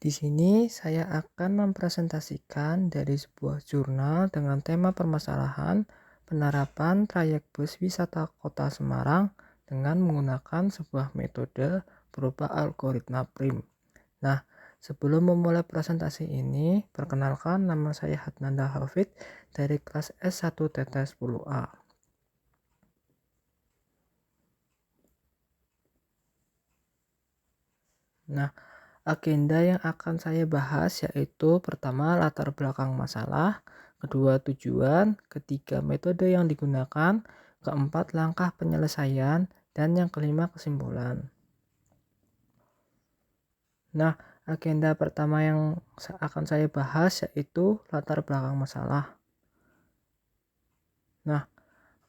Di sini saya akan mempresentasikan dari sebuah jurnal dengan tema permasalahan penerapan trayek bus wisata Kota Semarang dengan menggunakan sebuah metode berupa algoritma PRIM. Nah, sebelum memulai presentasi ini, perkenalkan nama saya Hadnanda Hafid dari kelas S1-10A. Nah, agenda yang akan saya bahas yaitu pertama latar belakang masalah, kedua tujuan, ketiga metode yang digunakan, keempat langkah penyelesaian, dan yang kelima kesimpulan. Nah, agenda pertama yang akan saya bahas yaitu latar belakang masalah. Nah,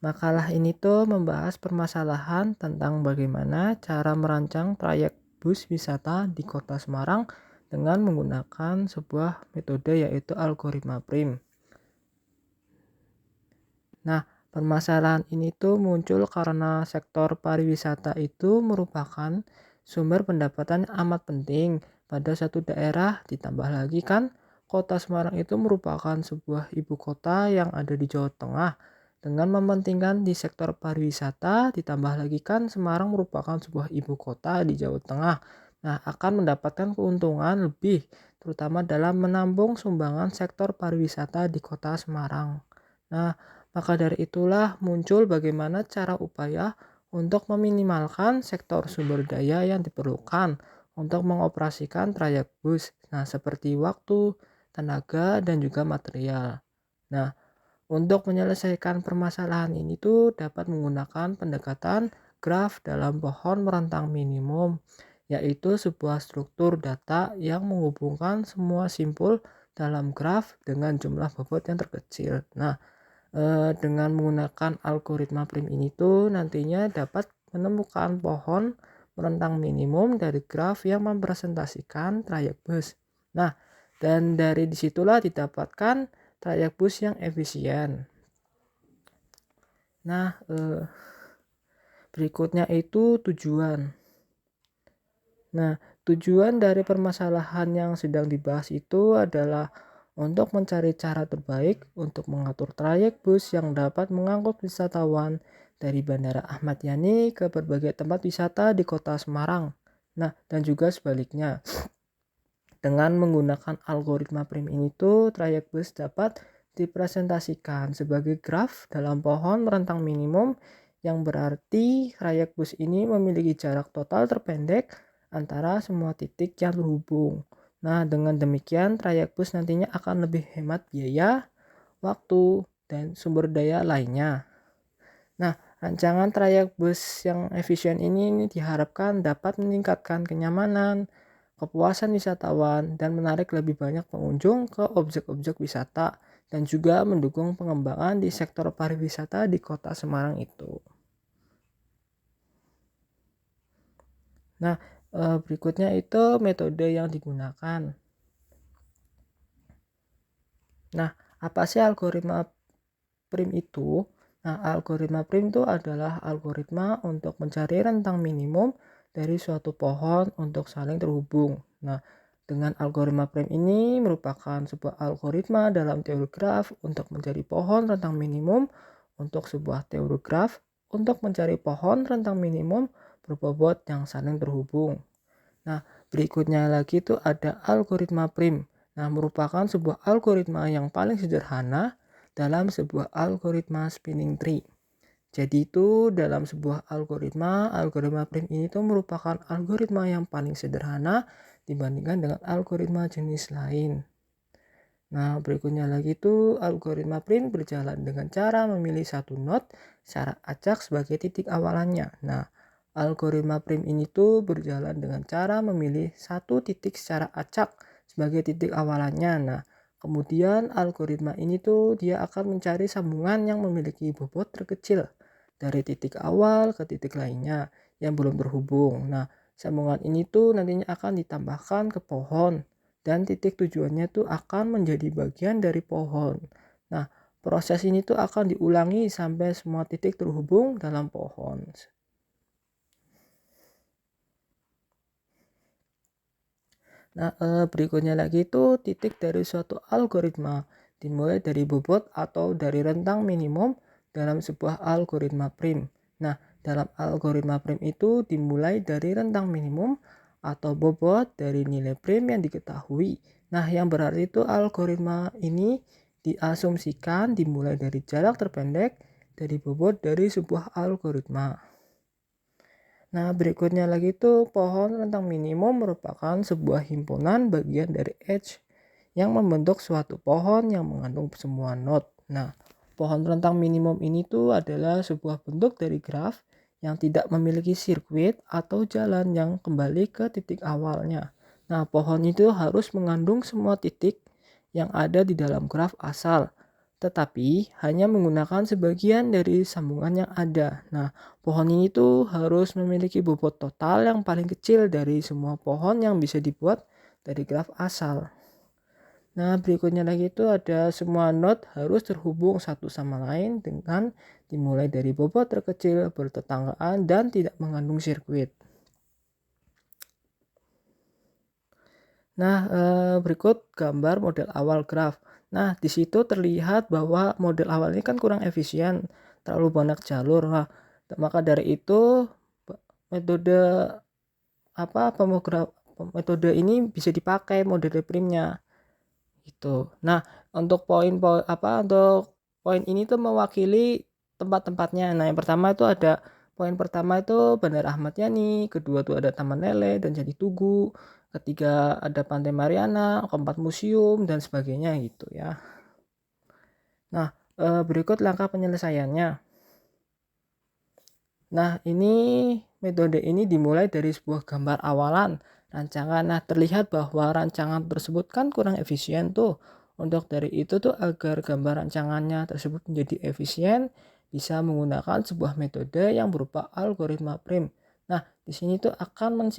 makalah ini tuh membahas permasalahan tentang bagaimana cara merancang trayek bus wisata di Kota Semarang dengan menggunakan sebuah metode yaitu algoritma PRIM. Nah, permasalahan ini tuh muncul karena sektor pariwisata itu merupakan sumber pendapatan yang amat penting pada satu daerah, ditambah lagi kan Kota Semarang itu merupakan sebuah ibu kota yang ada di Jawa Tengah. Dengan mementingkan di sektor pariwisata, ditambah lagi kan Semarang merupakan sebuah ibu kota di Jawa Tengah. Nah, akan mendapatkan keuntungan lebih, terutama dalam menampung sumbangan sektor pariwisata di Kota Semarang. Nah, maka dari itulah muncul bagaimana cara upaya untuk meminimalkan sektor sumber daya yang diperlukan untuk mengoperasikan trayek bus. Nah, seperti waktu, tenaga, dan juga material. Nah, untuk menyelesaikan permasalahan ini tuh dapat menggunakan pendekatan graf dalam pohon merentang minimum, yaitu sebuah struktur data yang menghubungkan semua simpul dalam graf dengan jumlah bobot yang terkecil. Nah, dengan menggunakan algoritma PRIM ini tuh nantinya dapat menemukan pohon merentang minimum dari graf yang mempresentasikan trayek bus. Nah, dan dari disitulah didapatkan trayek bus yang efisien. Nah, berikutnya itu tujuan. Nah, tujuan dari permasalahan yang sedang dibahas itu adalah untuk mencari cara terbaik untuk mengatur trayek bus yang dapat mengangkut wisatawan dari Bandara Ahmad Yani ke berbagai tempat wisata di Kota Semarang. Nah, dan juga sebaliknya. Dengan menggunakan algoritma PRIM ini tuh trayek bus dapat dipresentasikan sebagai graf dalam pohon merentang minimum yang berarti trayek bus ini memiliki jarak total terpendek antara semua titik yang terhubung. Nah, dengan demikian trayek bus nantinya akan lebih hemat biaya, waktu, dan sumber daya lainnya. Nah, rancangan trayek bus yang efisien ini diharapkan dapat meningkatkan kenyamanan, kepuasan wisatawan, dan menarik lebih banyak pengunjung ke objek-objek wisata, dan juga mendukung pengembangan di sektor pariwisata di Kota Semarang itu. Nah, berikutnya itu metode yang digunakan. Nah, apa sih algoritma PRIM itu? Nah, algoritma PRIM itu adalah algoritma untuk mencari rentang minimum dari suatu pohon untuk saling terhubung. Nah, dengan algoritma PRIM ini merupakan sebuah algoritma dalam teori graf untuk mencari pohon rentang minimum untuk sebuah teori graf untuk mencari pohon rentang minimum berbobot yang saling terhubung. Nah, berikutnya lagi itu ada algoritma PRIM. Nah, merupakan sebuah algoritma yang paling sederhana dalam sebuah algoritma spinning tree. Jadi itu dalam sebuah algoritma PRIM ini tuh merupakan algoritma yang paling sederhana dibandingkan dengan algoritma jenis lain. Nah, berikutnya lagi itu algoritma PRIM berjalan dengan cara memilih satu node secara acak sebagai titik awalannya. Nah, algoritma PRIM ini tuh berjalan dengan cara memilih satu titik secara acak sebagai titik awalannya. Nah, kemudian algoritma ini tuh dia akan mencari sambungan yang memiliki bobot terkecil dari titik awal ke titik lainnya yang belum terhubung. Nah, sambungan ini tuh nantinya akan ditambahkan ke pohon dan titik tujuannya tuh akan menjadi bagian dari pohon. Nah, proses ini tuh akan diulangi sampai semua titik terhubung dalam pohon. Nah, berikutnya lagi itu titik dari suatu algoritma dimulai dari bobot atau dari rentang minimum dalam sebuah algoritma prim. Nah, dalam algoritma prim itu dimulai dari rentang minimum atau bobot dari nilai prim yang diketahui. Nah, yang berarti itu algoritma ini diasumsikan dimulai dari jarak terpendek dari bobot dari sebuah algoritma. Nah, berikutnya lagi itu pohon rentang minimum merupakan sebuah himpunan bagian dari edge yang membentuk suatu pohon yang mengandung semua node. Nah, pohon rentang minimum ini tuh adalah sebuah bentuk dari graf yang tidak memiliki sirkuit atau jalan yang kembali ke titik awalnya. Nah, pohon itu harus mengandung semua titik yang ada di dalam graf asal, tetapi hanya menggunakan sebagian dari sambungan yang ada. Nah, pohon ini tuh harus memiliki bobot total yang paling kecil dari semua pohon yang bisa dibuat dari graf asal. Nah, berikutnya lagi itu ada semua node harus terhubung satu sama lain dengan dimulai dari bobot terkecil, bertetanggaan, dan tidak mengandung sirkuit. Nah, berikut gambar model awal graf. Nah, di situ terlihat bahwa model awal ini kan kurang efisien, terlalu banyak jalur. Nah, maka dari itu metode metode ini bisa dipakai model primnya gitu. Nah, untuk poin ini tuh mewakili tempat-tempatnya. Nah, yang pertama itu ada poin pertama itu Bandara Ahmad Yani, kedua tuh ada Taman Lele dan Candi Tugu, ketiga ada Pantai Mariana, keempat museum dan sebagainya gitu ya. Nah, berikut langkah penyelesaiannya. Nah, ini metode ini dimulai dari sebuah gambar awalan rancangan. Nah, terlihat bahwa rancangan tersebut kan kurang efisien tuh. Untuk dari itu tuh agar gambar rancangannya tersebut menjadi efisien, bisa menggunakan sebuah metode yang berupa algoritma prim. Nah, di sini tuh akan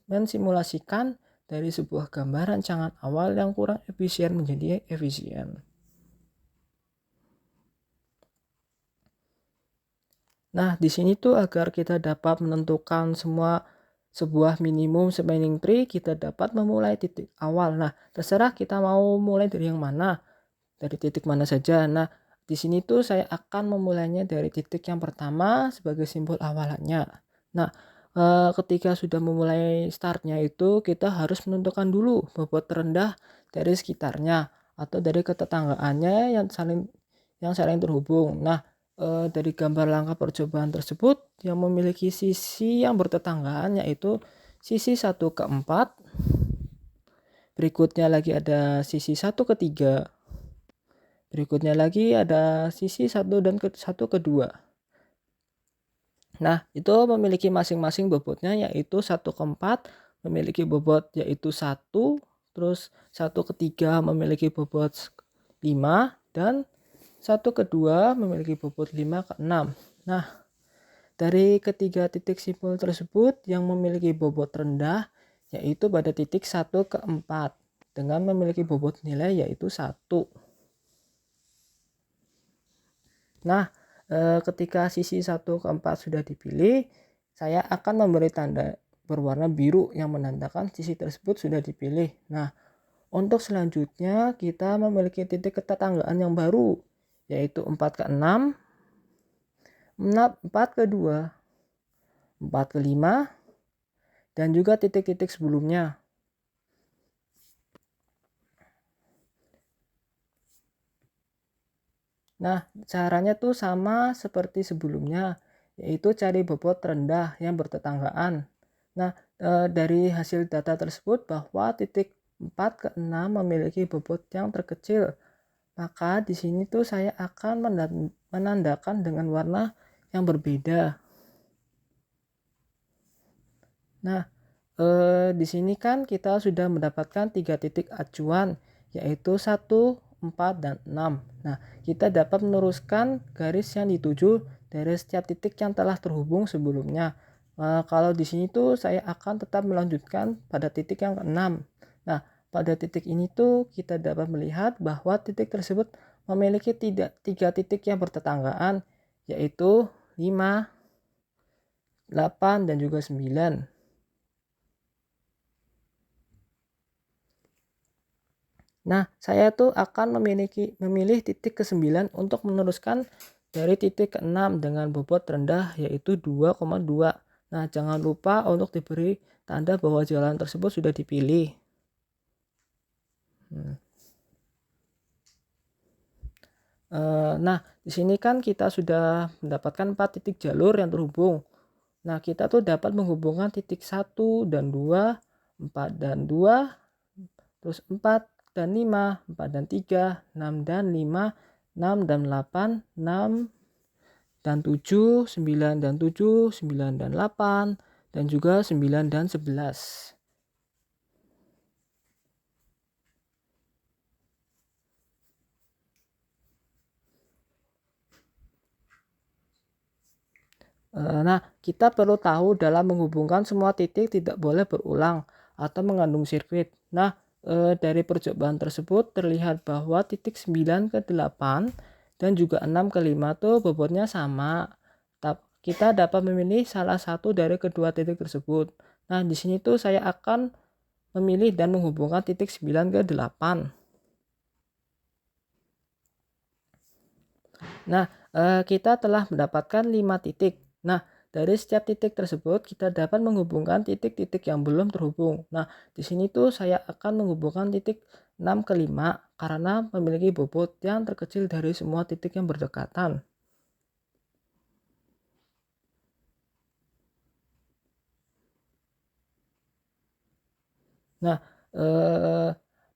mensimulasikan dari sebuah gambar rancangan awal yang kurang efisien menjadi efisien. Nah, di sini tuh agar kita dapat menentukan sebuah minimum spanning tree, kita dapat memulai titik awal. Nah, terserah kita mau mulai dari yang mana, dari titik mana saja. Nah, di sini tuh saya akan memulainya dari titik yang pertama sebagai simbol awalannya. Nah, ketika sudah memulai startnya itu kita harus menentukan dulu bobot terendah dari sekitarnya atau dari ketetanggaannya yang saling terhubung. Nah, dari gambar langkah percobaan tersebut yang memiliki sisi yang bertetanggaan yaitu sisi 1 ke 4, berikutnya lagi ada sisi 1 ke 3, berikutnya lagi ada sisi 1 dan 1 ke 2. Nah, itu memiliki masing-masing bobotnya yaitu 1 ke 4 memiliki bobot yaitu 1, terus 1 ke 3 memiliki bobot 5 dan 1 ke 2 memiliki bobot 5 ke 6. Nah, dari ketiga titik simpul tersebut yang memiliki bobot rendah yaitu pada titik 1 ke 4 dengan memiliki bobot nilai yaitu 1. Nah, ketika sisi 1 ke 4 sudah dipilih, saya akan memberi tanda berwarna biru yang menandakan sisi tersebut sudah dipilih. Nah, untuk selanjutnya kita memiliki titik ketetanggaan yang baru yaitu 4 ke 6, 4 ke 2, 4 ke 5, dan juga titik-titik sebelumnya. Nah, caranya tuh sama seperti sebelumnya, yaitu cari bobot rendah yang bertetanggaan. Nah, dari hasil data tersebut bahwa titik 4 ke 6 memiliki bobot yang terkecil. Maka di sini tuh saya akan menandakan dengan warna yang berbeda. Nah, di sini kan kita sudah mendapatkan 3 titik acuan yaitu 1, 4, dan 6. Nah, kita dapat meneruskan garis yang dituju dari setiap titik yang telah terhubung sebelumnya. Kalau di sini tuh saya akan tetap melanjutkan pada titik yang ke-6. Nah, pada titik ini tuh kita dapat melihat bahwa titik tersebut memiliki 3 titik yang bertetanggaan yaitu 5, 8, dan juga 9. Nah, saya tuh akan memilih titik ke-9 untuk meneruskan dari titik ke-6 dengan bobot rendah yaitu 2,2. Nah, jangan lupa untuk diberi tanda bahwa jalan tersebut sudah dipilih. Hmm. Nah, di sini kan kita sudah mendapatkan 4 titik jalur yang terhubung. Nah, kita tuh dapat menghubungkan titik 1 dan 2, 4 dan 2, terus 4 dan 5, 4 dan 3, 6 dan 5, 6 dan 8, 6 dan 7, 9 dan 7, 9 dan 8, dan juga 9 dan 11. Nah, kita perlu tahu dalam menghubungkan semua titik tidak boleh berulang atau mengandung sirkuit. Nah, dari percobaan tersebut terlihat bahwa titik 9 ke 8 dan juga 6 ke 5 tuh bobotnya sama. Kita dapat memilih salah satu dari kedua titik tersebut. Nah, di sini tuh saya akan memilih dan menghubungkan titik 9 ke 8. Nah, kita telah mendapatkan 5 titik. Nah, dari setiap titik tersebut kita dapat menghubungkan titik-titik yang belum terhubung. Nah, di sini tuh saya akan menghubungkan titik 6 ke 5 karena memiliki bobot yang terkecil dari semua titik yang berdekatan. Nah,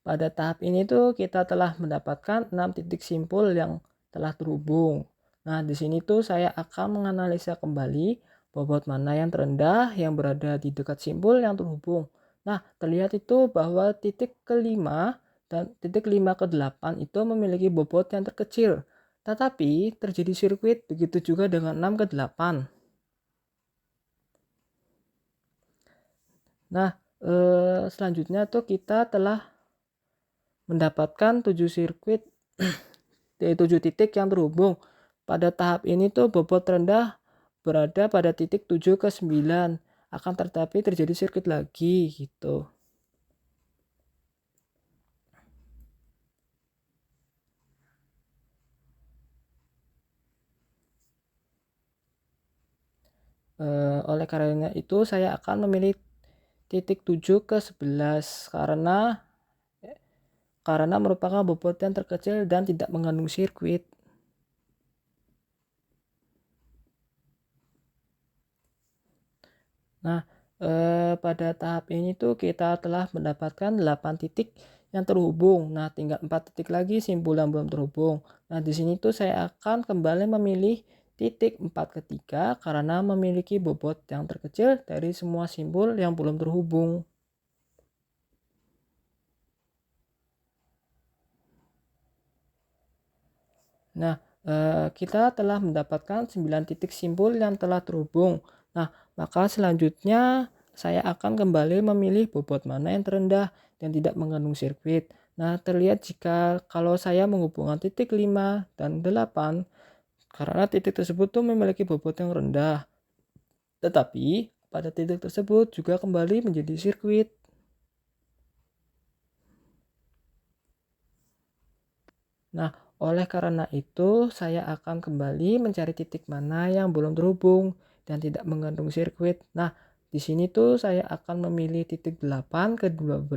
pada tahap ini tuh kita telah mendapatkan 6 titik simpul yang telah terhubung. Nah, di sini tuh saya akan menganalisa kembali bobot mana yang terendah yang berada di dekat simpul yang terhubung. Nah, terlihat itu bahwa titik kelima dan titik 5 ke 8 itu memiliki bobot yang terkecil. Tetapi terjadi sirkuit begitu juga dengan 6 ke 8. Nah, selanjutnya tuh kita telah mendapatkan 7 sirkuit 7 titik yang terhubung. Pada tahap ini tuh bobot rendah berada pada titik 7 ke 9. Akan tetapi terjadi sirkuit lagi gitu. Oleh karena itu saya akan memilih titik 7 ke 11 karena merupakan bobot yang terkecil dan tidak mengandung sirkuit. Nah, pada tahap ini tuh kita telah mendapatkan 8 titik yang terhubung. Nah, tinggal 4 titik lagi simpul yang belum terhubung. Nah, di sini tuh saya akan kembali memilih titik 4 ke 3 karena memiliki bobot yang terkecil dari semua simpul yang belum terhubung. Nah, kita telah mendapatkan 9 titik simpul yang telah terhubung. Nah, maka selanjutnya saya akan kembali memilih bobot mana yang terendah dan tidak mengandung sirkuit. Nah, terlihat jika kalau saya menghubungkan titik 5 dan 8 karena titik tersebut tuh memiliki bobot yang rendah. Tetapi pada titik tersebut juga kembali menjadi sirkuit. Nah, oleh karena itu saya akan kembali mencari titik mana yang belum terhubung dan tidak mengandung sirkuit. Nah, di sini tuh saya akan memilih titik 8 ke 12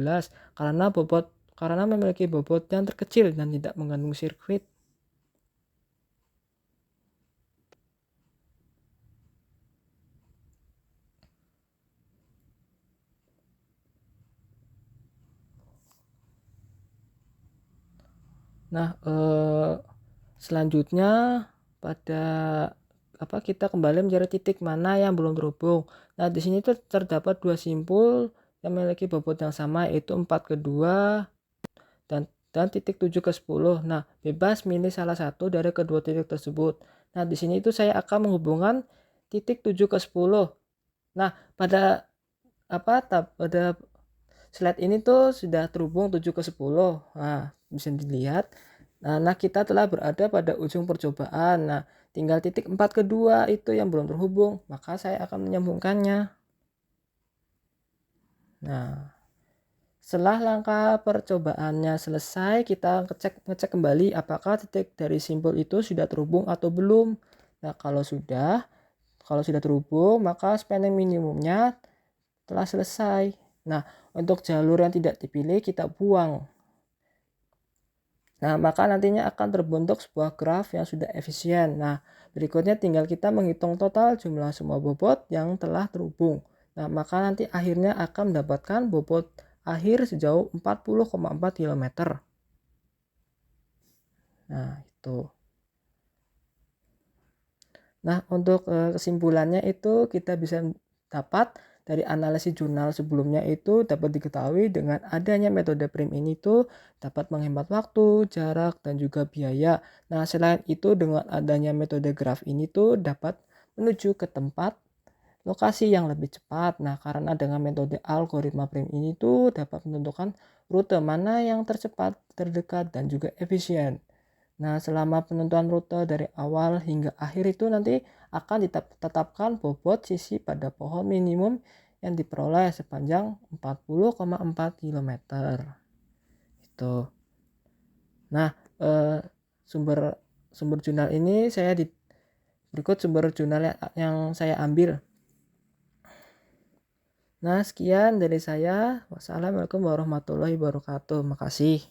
karena memiliki bobot yang terkecil dan tidak mengandung sirkuit. Nah, selanjutnya pada kita kembali mencari titik mana yang belum terhubung. Nah, di sini tuh terdapat 2 simpul yang memiliki bobot yang sama yaitu 4 ke 2 dan titik 7 ke 10. Nah, bebas milih salah satu dari kedua titik tersebut. Nah, di sini itu saya akan menghubungkan titik 7 ke 10. Nah, pada slide ini tuh sudah terhubung 7 ke 10. Nah, bisa dilihat. Nah, kita telah berada pada ujung percobaan. Nah, tinggal titik 4 ke 2 itu yang belum terhubung, maka saya akan menyambungkannya. Nah, Setelah langkah percobaannya selesai, kita ngecek kembali apakah titik dari simpul itu sudah terhubung atau belum. Nah, kalau sudah terhubung, maka spanning minimumnya telah selesai. Nah, untuk jalur yang tidak dipilih kita buang. Nah, maka nantinya akan terbentuk sebuah graf yang sudah efisien. Nah, berikutnya tinggal kita menghitung total jumlah semua bobot yang telah terhubung. Nah, maka nanti akhirnya akan mendapatkan bobot akhir sejauh 40,4 km. Nah, itu. Nah, untuk kesimpulannya itu kita bisa dapat dari analisis jurnal sebelumnya itu dapat diketahui dengan adanya metode PRIM ini tuh dapat menghemat waktu, jarak, dan juga biaya. Nah, selain itu dengan adanya metode graf ini tuh dapat menuju ke tempat lokasi yang lebih cepat. Nah, karena dengan metode algoritma PRIM ini tuh dapat menentukan rute mana yang tercepat, terdekat, dan juga efisien. Nah, selama penentuan rute dari awal hingga akhir itu nanti akan ditetapkan bobot sisi pada pohon minimum yang diperoleh sepanjang 40,4 km. Itu. Nah, sumber sumber jurnal ini berikut sumber jurnal yang saya ambil. Nah, sekian dari saya. Wassalamualaikum warahmatullahi wabarakatuh. Makasih.